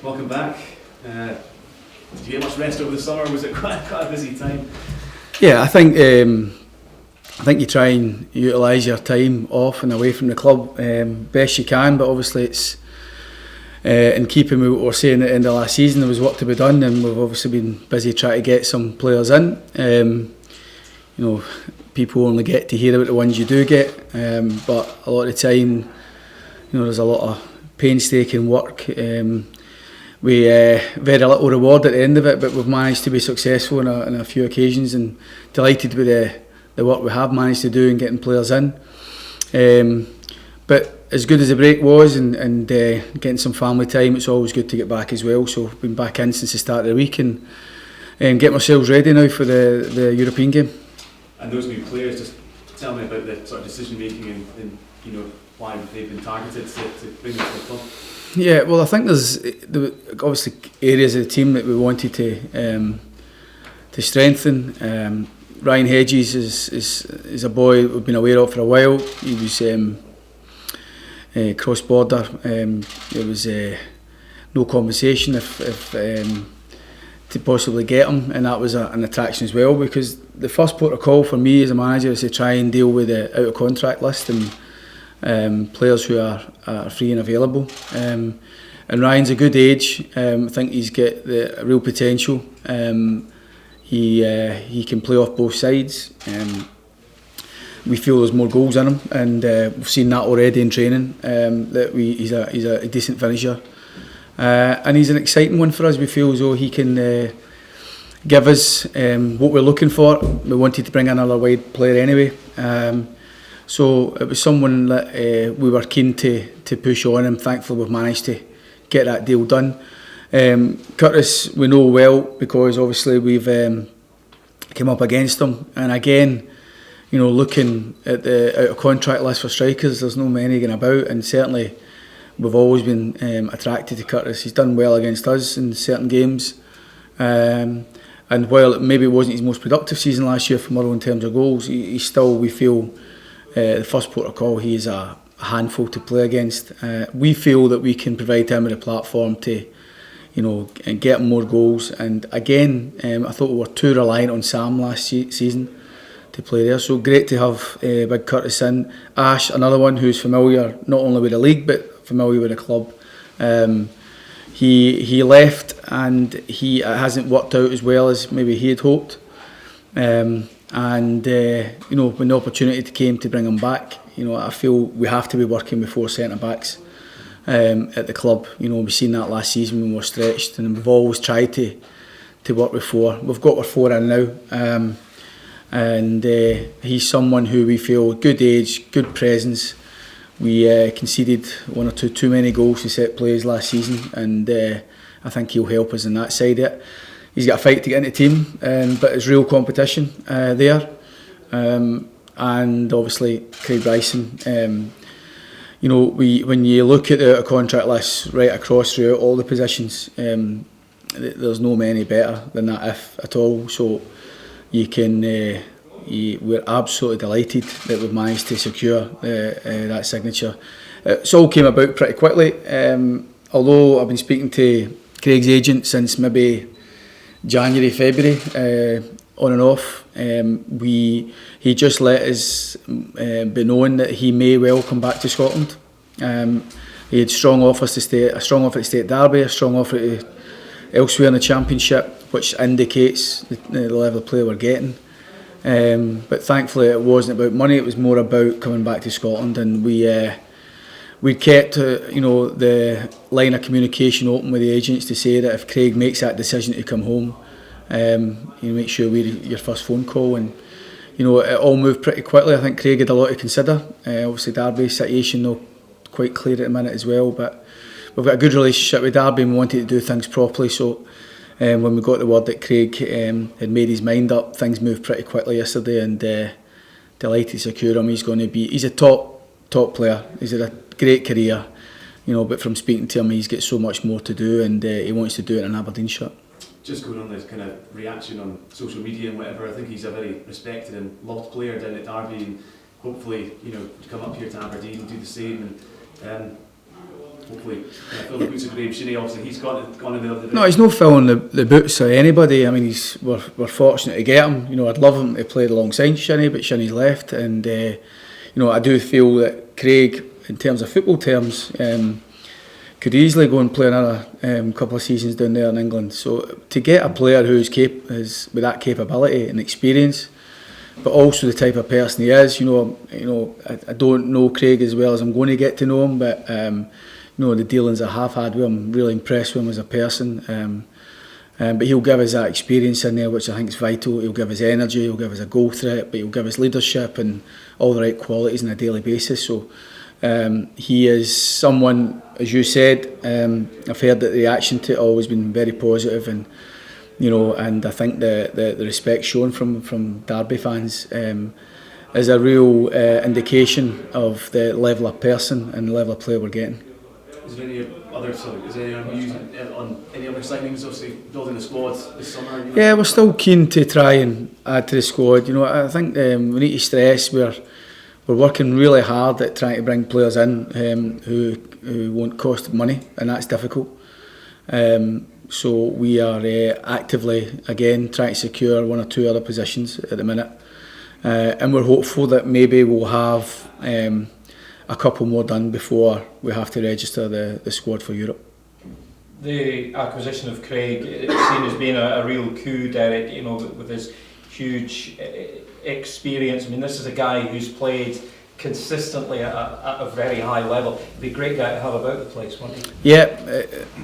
welcome back. Did you get much rest over the summer? Was it quite a busy time? Yeah, I think you try and utilise your time off and away from the club best you can, but obviously it's in keeping with what we were saying at the end of last season. There was work to be done, and we've obviously been busy trying to get some players in. People only get to hear about the ones you do get, but a lot of the time, there's a lot of painstaking work. We very little reward at the end of it, but we've managed to be successful on a few occasions, and delighted with the work we have managed to do in getting players in. But as good as the break was and getting some family time, it's always good to get back as well. So we've been back in since the start of the week and getting ourselves ready now for the European game. And those new players, just tell me about the sort of decision making and why they've been targeted to bring them to the club. Yeah, well, I think there's obviously areas of the team that we wanted to strengthen. Ryan Hedges is a boy we've been aware of for a while. He was cross border. There was no conversation if to possibly get him, and that was an attraction as well, because the first port of call for me as a manager is to try and deal with the out of contract list and players who are free and available. And Ryan's a good age. I think he's got the real potential. He can play off both sides. We feel there's more goals in him, and we've seen that already in training. He's a decent finisher, and he's an exciting one for us. We feel as though he can give us what we're looking for. We wanted to bring another wide player anyway. So it was someone that we were keen to push on, and thankfully we've managed to get that deal done. Curtis we know well, because obviously we've come up against him, and again, looking at the out of contract list for strikers, there's no many going about, and certainly we've always been attracted to Curtis. He's done well against us in certain games, and while it maybe wasn't his most productive season last year for Murrow in terms of goals, he still, we feel, the first port of call, he is a handful to play against. We feel that we can provide him with a platform to and get him more goals. And again, I thought we were too reliant on Sam last season to play there. So great to have Big Curtis in. Ash, another one who's familiar not only with the league but familiar with the club. He left, and it hasn't worked out as well as maybe he had hoped. When the opportunity came to bring him back, I feel we have to be working with 4 centre backs at the club. We've seen that last season when we were stretched, and we've always tried to work with 4. We've got our 4 in now, and he's someone who we feel good age, good presence. We conceded 1 or 2 too many goals to set plays last season, and I think he'll help us on that side of it. He's got a fight to get into the team, but it's real competition there. And obviously Craig Bryson. When you look at the contract list right across throughout all the positions, there's no many better than that, if at all. So we're absolutely delighted that we've managed to secure that signature. It all came about pretty quickly. Although I've been speaking to Craig's agent since maybe January, February, on and off. He just let us be known that he may well come back to Scotland. He had strong offers to stay, a strong offer to stay at Derby, a strong offer to elsewhere in the Championship, which indicates the level of play we're getting. But thankfully it wasn't about money; it was more about coming back to Scotland, and we kept the line of communication open with the agents to say that if Craig makes that decision to come home, make sure we're your first phone call. And it all moved pretty quickly. I think Craig had a lot to consider. Obviously Derby's situation not quite clear at the minute as well, but we've got a good relationship with Derby and we wanted to do things properly. So when we got the word that Craig had made his mind up, things moved pretty quickly yesterday, and delighted to secure him. He's a top player. He's had a great career, but from speaking to him, he's got so much more to do, and he wants to do it in an Aberdeen shirt. Just going on this kind of reaction on social media and whatever, I think he's a very respected and loved player down at Derby, and hopefully, to come up here to Aberdeen and do the same. And hopefully fill the boots of Graeme Shinnie. Obviously he's gone in the other direction. No, he's not filling the boots of anybody. I mean, we're fortunate to get him. You know, I'd love him to play alongside Shinnie, but Shinnie's left, and you know, I do feel that Craig, in terms of football terms, could easily go and play another couple of seasons down there in England. So to get a player who's with that capability and experience, but also the type of person he is, you know, I don't know Craig as well as I'm going to get to know him, but you know, the dealings I have had with him, I'm really impressed with him as a person. But he'll give us that experience in there, which I think is vital. He'll give us energy, he'll give us a goal threat, but he'll give us leadership and all the right qualities on a daily basis. So he is someone, as you said, I've heard that the reaction to it always been very positive, and you know, and I think the respect shown from Derby fans is a real indication of the level of person and the level of player we're getting. Is there any other news on any other signings? Obviously, building the squad this summer. You know? Yeah, we're still keen to try and add to the squad. You know, I think we need to stress we're working really hard at trying to bring players in who won't cost money, and that's difficult. So we are actively again trying to secure one or two other positions at the minute, and we're hopeful that maybe we'll have a couple more done before we have to register the squad for Europe. The acquisition of Craig, it's seen as being a real coup, Derek, you know, with his huge experience. I mean, this is a guy who's played consistently at a very high level. It'd be a great guy to have about the place, wouldn't he? Yeah,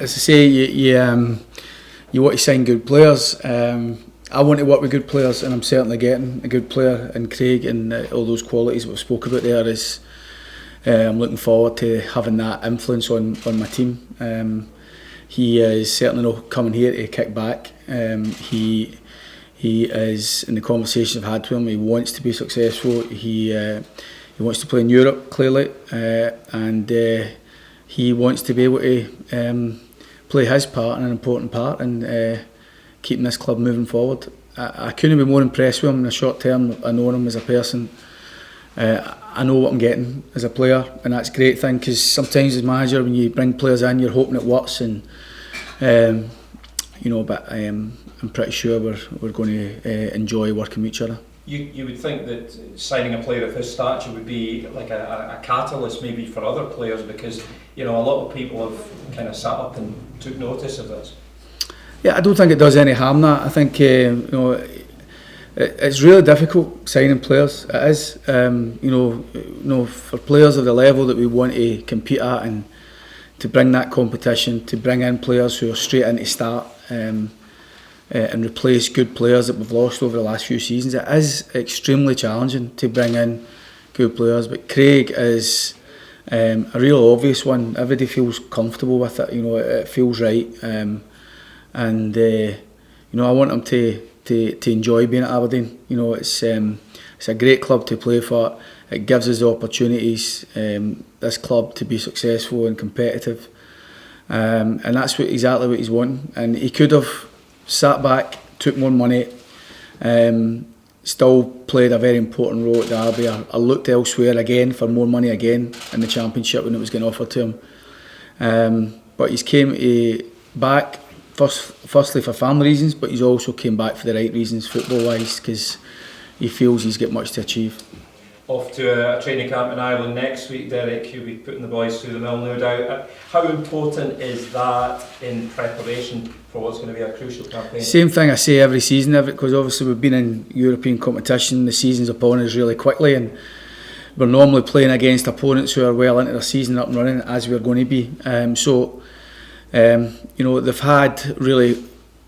as I say, you want to sign good players. I want to work with good players, and I'm certainly getting a good player in Craig, and all those qualities we've spoke about there is. I'm looking forward to having that influence on my team. He is certainly not coming here to kick back. He is, in the conversations I've had with him, he wants to be successful. He wants to play in Europe, clearly, and he wants to be able to play his part, and an important part, in keeping this club moving forward. I couldn't be more impressed with him in the short term. I know him as a person. I know what I'm getting as a player, and that's a great thing, because sometimes as manager, when you bring players in, you're hoping it works, and you know, but I'm pretty sure we're going to enjoy working with each other. You would think that signing a player of his stature would be like a catalyst maybe for other players, because you know, a lot of people have kind of sat up and took notice of this. Yeah, I don't think it does any harm. That I think you know. It's really difficult signing players. It is, you know, for players of the level that we want to compete at, and to bring that competition, to bring in players who are straight in to start, and replace good players that we've lost over the last few seasons. It is extremely challenging to bring in good players, but Craig is a real obvious one. Everybody feels comfortable with it. You know, it feels right, and you know, I want him to enjoy being at Aberdeen. You know, it's a great club to play for. It gives us the opportunities, this club, to be successful and competitive, and that's exactly what he's wanting. And he could have sat back, took more money, still played a very important role at Derby, or looked elsewhere again for more money again in the Championship when it was getting offered to him. But he's came back. Firstly for family reasons, but he's also came back for the right reasons, football-wise, because he feels he's got much to achieve. Off to a training camp in Ireland next week, Derek. You'll be putting the boys through the mill, no doubt. How important is that in preparation for what's going to be a crucial campaign? Same thing I say every season, because obviously we've been in European competition, the season's upon us really quickly, and we're normally playing against opponents who are well into their season, up and running, as we're going to be. You know, they've had really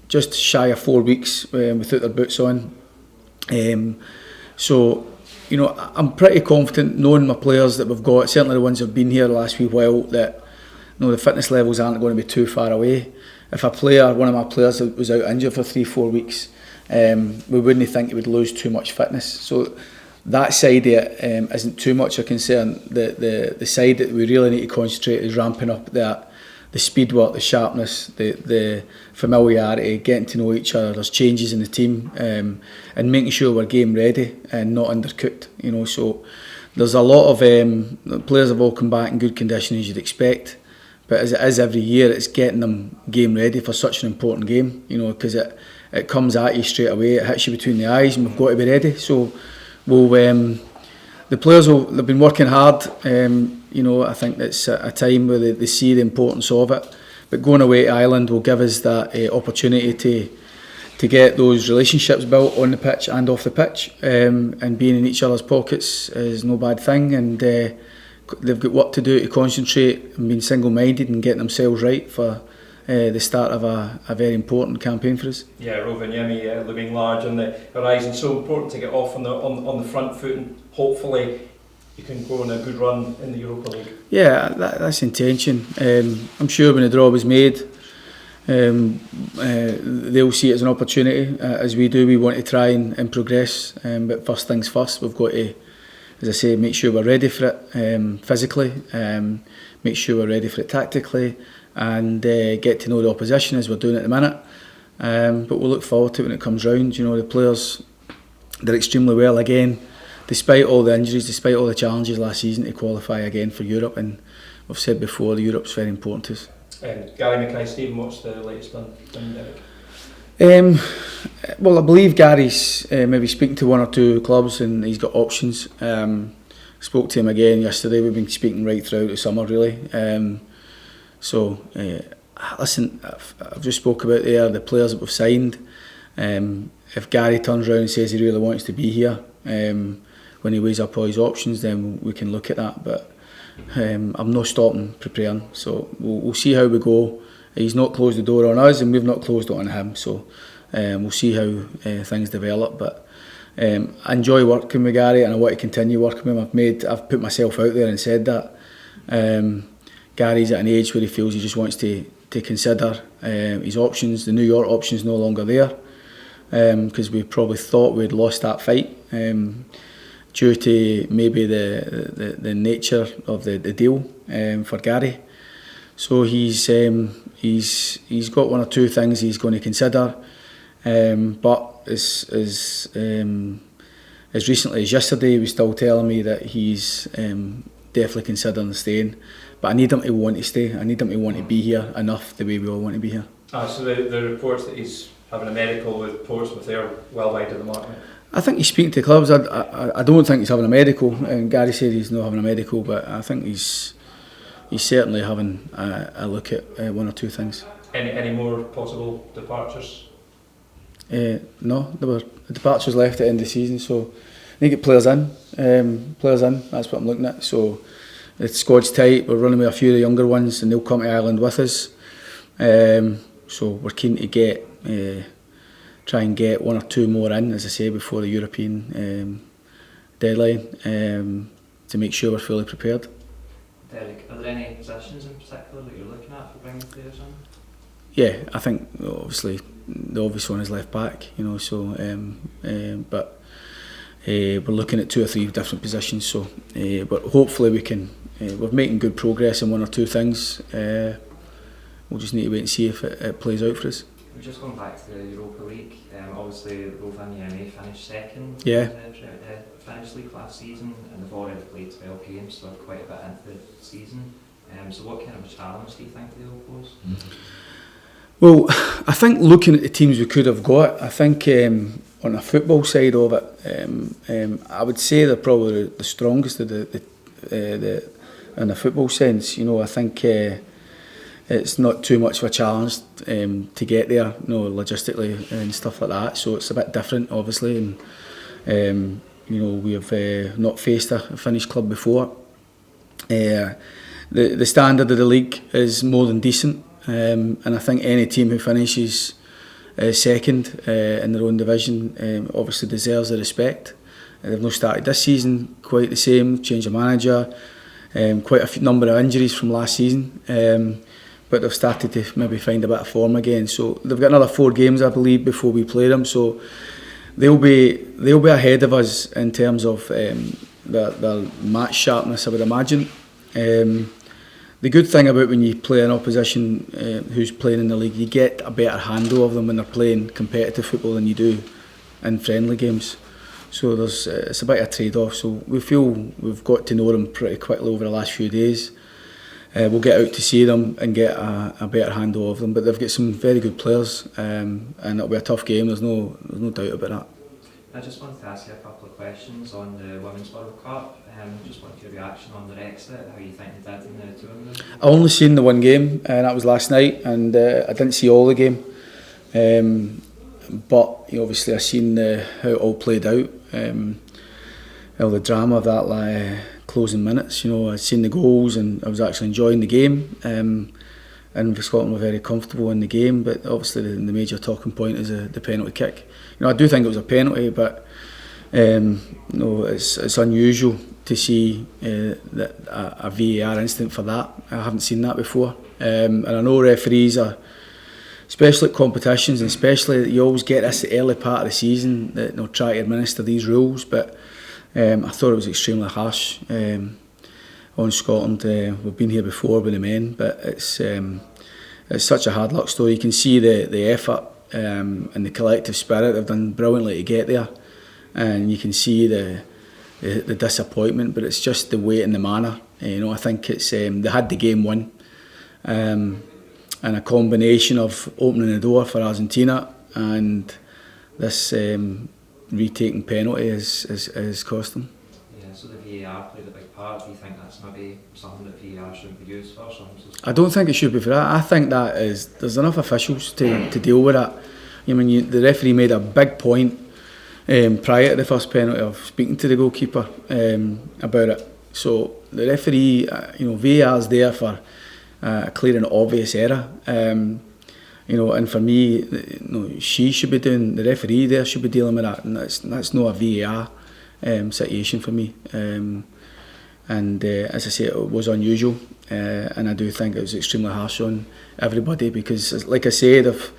just shy of 4 weeks without their boots on. So, you know, I'm pretty confident, knowing my players that we've got, certainly the ones who've been here the last wee while, that you know, the fitness levels aren't going to be too far away. If one of my players was out injured for 3-4 weeks, we wouldn't think he would lose too much fitness. So that side of it isn't too much a concern. The side that we really need to concentrate is ramping up the speed work, the sharpness, the familiarity, getting to know each other. There's changes in the team, and making sure we're game ready and not undercooked. You know, so there's a lot of players have all come back in good condition, as you'd expect. But as it is every year, it's getting them game ready for such an important game, you know, because it comes at you straight away, it hits you between the eyes, and we've got to be ready. So the players they've been working hard. You know, I think it's a time where they see the importance of it. But going away to Ireland will give us that opportunity to get those relationships built on the pitch and off the pitch. And being in each other's pockets is no bad thing. And they've got work to do to concentrate and being single-minded and getting themselves right for the start of a very important campaign for us. Yeah, Rovaniemi looming large on the horizon. So important to get off on the front foot, and hopefully you can go on a good run in the Europa League. Yeah, that's the intention. I'm sure when the draw was made, they'll see it as an opportunity. As we do, we want to try and progress. But first things first, we've got to, as I say, make sure we're ready for it physically, make sure we're ready for it tactically, and get to know the opposition as we're doing at the minute. But we'll look forward to it when it comes round. You know, the players, they're extremely well again, despite all the injuries, despite all the challenges last season, to qualify again for Europe. And we've said before, Europe's very important to us. Gary McInnes, Stephen, what's the latest done, Derek? Well, I believe Gary's maybe speaking to one or two clubs, and he's got options. Spoke to him again yesterday. We've been speaking right throughout the summer, really. Listen, I've just spoke about the players that we've signed. If Gary turns around and says he really wants to be here, when he weighs up all his options, then we can look at that. But I'm not stopping preparing, so we'll see how we go. He's not closed the door on us, and we've not closed it on him. So we'll see how things develop. But I enjoy working with Gary, and I want to continue working with him. I've put myself out there and said that. Gary's at an age where he feels he just wants to consider his options. The New York option is no longer there, because we probably thought we'd lost that fight due to maybe the nature of the deal for Gary. So he's got one or two things he's going to consider, but as recently as yesterday, he was still telling me that he's definitely considering staying. But I need him to want to stay. I need him to want to be here enough the way we all want to be here. So the reports that he's having a medical with Portsmouth, they're well wide of the mark. I think he's speaking to clubs. I don't think he's having a medical. And Gary said he's not having a medical, but I think he's certainly having a look at one or two things. Any more possible departures? No, there were departures left at the end of the season, so I need to get players in. That's what I'm looking at. So the squad's tight. We're running with a few of the younger ones, and they'll come to Ireland with us. So we're keen to try and get one or two more in, as I say, before the European deadline, to make sure we're fully prepared. Derek, are there any positions in particular that you're looking at for bringing players in? Yeah, I think obviously the obvious one is left back, you know. So, but we're looking at 2 or 3 different positions. So, but hopefully we can. We're making good progress in one or two things. We'll just need to wait and see if it plays out for us. We're just going back to the Europa League. Obviously, Rovaniemi finished second in the Finnish League last season, and they've already played 12 games, so quite a bit into the season. So what kind of a challenge do you think they'll pose? Well, I think looking at the teams we could have got, I think on the football side of it, I would say they're probably the strongest of the in the football sense. You know, I think it's not too much of a challenge to get there, you know, logistically and stuff like that. So it's a bit different, obviously, and you know, we have not faced a Finnish club before. The standard of the league is more than decent, and I think any team who finishes second in their own division obviously deserves the respect. They've not started this season quite the same, change of manager, quite a number of injuries from last season, but they've started to maybe find a bit of form again. So they've got another 4 games, I believe, before we play them. So they'll be ahead of us in terms of their match sharpness, I would imagine. The good thing about when you play an opposition who's playing in the league, you get a better handle of them when they're playing competitive football than you do in friendly games. So it's a bit of a trade-off. So we feel we've got to know them pretty quickly over the last few days. we'll get out to see them and get a better handle of them. But they've got some very good players, and it'll be a tough game. There's no doubt about that. I just wanted to ask you a couple of questions on the Women's World Cup. Just wanted your reaction on their exit, how you think they did in the tournament. I only seen the one game, and that was last night, and I didn't see all the game. But obviously I seen how it all played out. The drama of that closing minutes. I'd seen the goals and I was actually enjoying the game. And Scotland were very comfortable in the game, but obviously the major talking point is the penalty kick. I do think it was a penalty, but it's unusual to see a VAR incident for that. I haven't seen that before, and I know referees are, especially at competitions, and especially you always get this early part of the season that they'll try to administer these rules, but I thought it was extremely harsh on Scotland. We've been here before with the men, but it's such a hard luck story. You can see the effort and the collective spirit. They've done brilliantly to get there, and you can see the disappointment, but it's just the weight and the manner. I think it's they had the game won, and a combination of opening the door for Argentina and this retaking penalty has cost them. Yeah, so the VAR played a big part. Do you think that's maybe something that VAR shouldn't be used for? I don't think it should be for that. I think that there's enough officials to deal with that. The referee made a big point prior to the first penalty of speaking to the goalkeeper about it. So the referee, VAR's there for a clear and obvious error. And for me, she should be doing, the referee there should be dealing with that, and that's not a VAR situation for me. And as I say, it was unusual, and I do think it was extremely harsh on everybody because, like I say, they've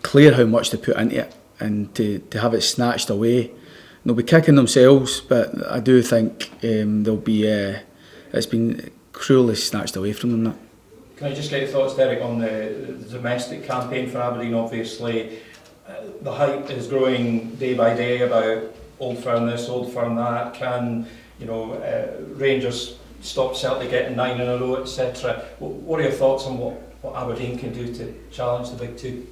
clear how much they put into it, and to have it snatched away, they'll be kicking themselves, but I do think they'll be it's been cruelly snatched away from them. That. Can I just get your thoughts, Derek, on the domestic campaign for Aberdeen? Obviously, the hype is growing day by day about Old Firm this, Old Firm that. Can Rangers stop Celtic getting 9 in a row, etc.? What are your thoughts on what Aberdeen can do to challenge the big two?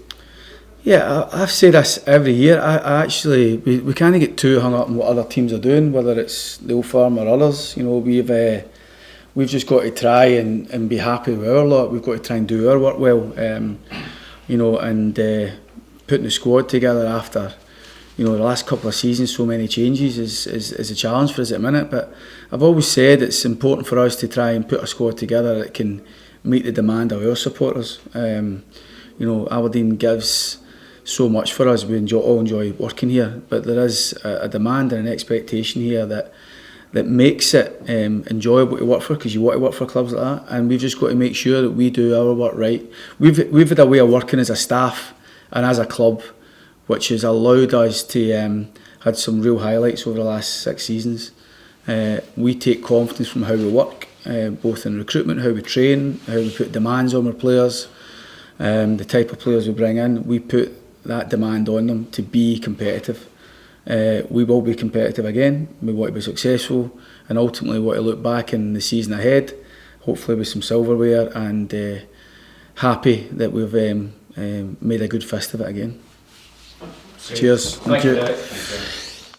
Yeah, I've said this every year. I actually, we can't get too hung up on what other teams are doing, whether it's the Old Firm or others. We've just got to try and be happy with our lot. We've got to try and do our work well, and putting the squad together after the last couple of seasons, so many changes is a challenge for us at the minute. But I've always said it's important for us to try and put a squad together that can meet the demand of our supporters. Aberdeen gives so much for us. We all enjoy working here, but there is a demand and an expectation here that makes it enjoyable to work for, because you want to work for clubs like that, and we've just got to make sure that we do our work right. We've had a way of working as a staff and as a club which has allowed us to had some real highlights over the last 6 seasons. We take confidence from how we work, both in recruitment, how we train, how we put demands on our players, the type of players we bring in. We put that demand on them to be competitive. We will be competitive again. We want to be successful, and ultimately want to look back in the season ahead, hopefully with some silverware, and happy that we've made a good fist of it again. Cheers. Thank you.